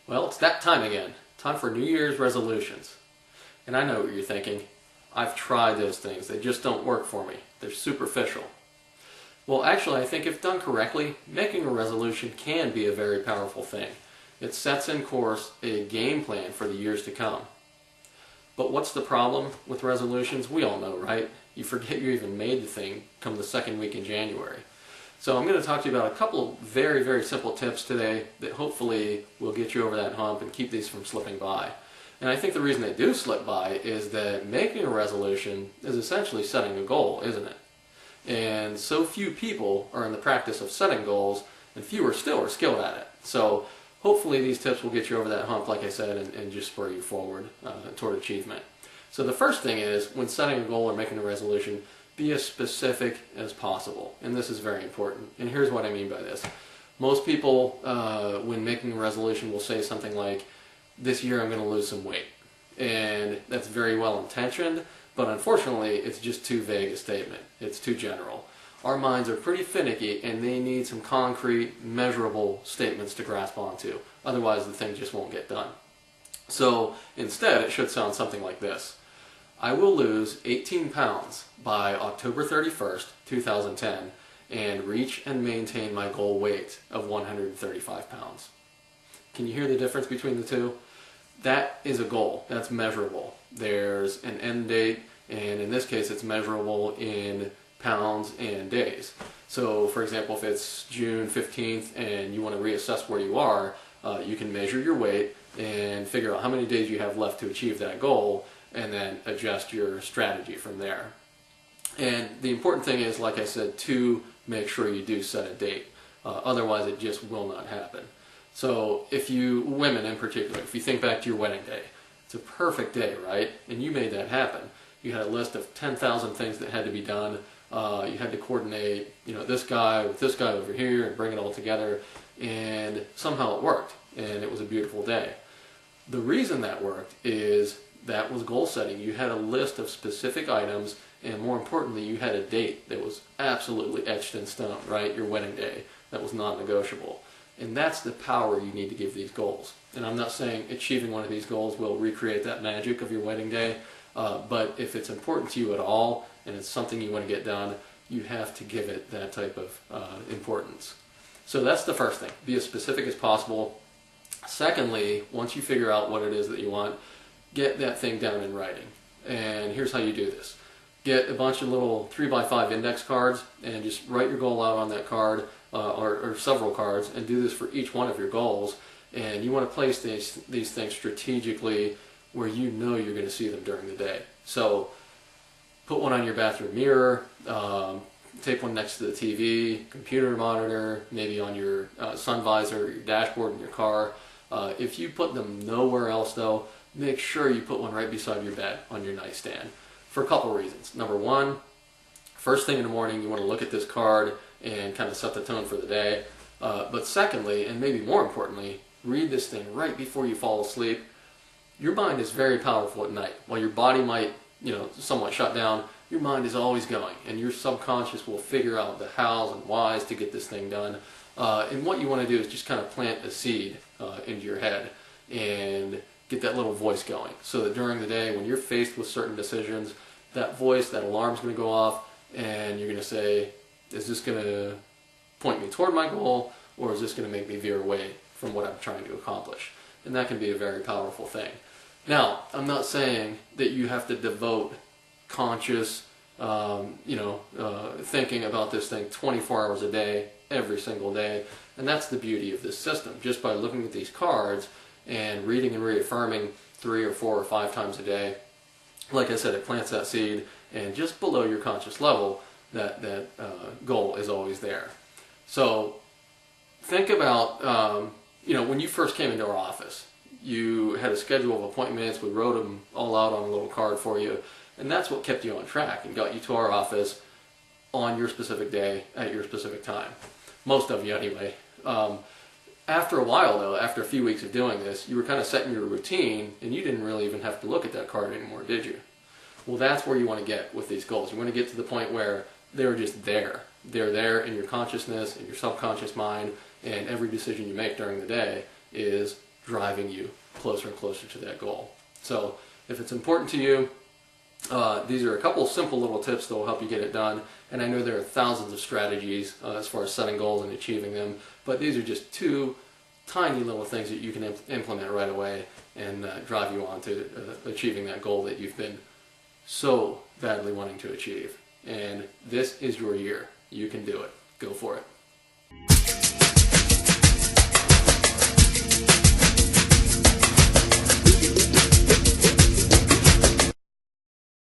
Well, it's that time again. Time for New Year's resolutions. And I know what you're thinking. I've tried those things. They just don't work for me. They're superficial. Well, actually, I think if done correctly, making a resolution can be a very powerful thing. It sets in course a game plan for the years to come. But what's the problem with resolutions? We all know, right? You forget you even made the thing come the second week in January. So I'm going to talk to you about a couple of very, very simple tips today that hopefully will get you over that hump and keep these from slipping by. And I think the reason they do slip by is that making a resolution is essentially setting a goal, isn't it? And so few people are in the practice of setting goals, and fewer still are skilled at it. So hopefully these tips will get you over that hump, like I said, and just spur you forward toward achievement. So the first thing is, when setting a goal or making a resolution, be as specific as possible. And this is very important. And here's what I mean by this. Most people, when making a resolution, will say something like, this year I'm going to lose some weight. And that's very well intentioned, but unfortunately it's just too vague a statement. It's too general. Our minds are pretty finicky, and they need some concrete, measurable statements to grasp onto. Otherwise the thing just won't get done. So instead it should sound something like this. I will lose 18 pounds by October 31st, 2010, and reach and maintain my goal weight of 135 pounds. Can you hear the difference between the two? That is a goal. That's measurable. There's an end date, and in this case it's measurable in pounds and days. So for example, if it's June 15th and you want to reassess where you are, you can measure your weight and figure out how many days you have left to achieve that goal, and then adjust your strategy from there. And the important thing is, like I said, to make sure you do set a date. Otherwise it just will not happen. So if you, women in particular, if you think back to your wedding day, it's a perfect day, right? And you made that happen. You had a list of 10,000 things that had to be done. You had to coordinate, this guy with this guy over here and bring it all together. And somehow it worked, and it was a beautiful day. The reason that worked is that was goal setting. You had a list of specific items, and more importantly, you had a date that was absolutely etched in stone, right? Your wedding day. That was non-negotiable. And that's the power you need to give these goals. And I'm not saying achieving one of these goals will recreate that magic of your wedding day, but if it's important to you at all, and it's something you want to get done, you have to give it that type of importance. So that's the first thing. Be as specific as possible. Secondly, once you figure out what it is that you want, get that thing down in writing. And here's how you do this. Get a bunch of little 3x5 index cards and just write your goal out on that card, or several cards, and do this for each one of your goals. And you want to place these things strategically where you know you're going to see them during the day. So put one on your bathroom mirror, take one next to the TV, computer monitor, maybe on your sun visor, or your dashboard in your car. If you put them nowhere else though, make sure you put one right beside your bed on your nightstand for a couple reasons. Number one, first thing in the morning you want to look at this card and kind of set the tone for the day. But secondly, and maybe more importantly, read this thing right before you fall asleep. Your mind is very powerful at night. While your body might, somewhat shut down, your mind is always going, and your subconscious will figure out the hows and whys to get this thing done. And what you want to do is just kind of plant a seed into your head and get that little voice going, so that during the day when you're faced with certain decisions, that voice, that alarm's going to go off, and you're going to say, is this going to point me toward my goal, or is this going to make me veer away from what I'm trying to accomplish? And that can be a very powerful thing. Now, I'm not saying that you have to devote conscious, thinking about this thing 24 hours a day, every single day. And that's the beauty of this system. Just by looking at these cards and reading and reaffirming 3 or 4 or 5 times a day, like I said, it plants that seed, and just below your conscious level, that goal is always there. So think about, when you first came into our office, you had a schedule of appointments. We wrote them all out on a little card for you, and that's what kept you on track and got you to our office on your specific day at your specific time. Most of you anyway. After a while though, after a few weeks of doing this, you were kind of setting your routine, and you didn't really even have to look at that card anymore, did you? Well, that's where you want to get with these goals. You want to get to the point where they're just there. They're there in your consciousness, in your subconscious mind, and every decision you make during the day is driving you closer and closer to that goal. So if it's important to you, these are a couple of simple little tips that will help you get it done. And I know there are thousands of strategies as far as setting goals and achieving them, but these are just two tiny little things that you can implement right away and drive you on to achieving that goal that you've been so badly wanting to achieve. And this is your year. You can do it. Go for it.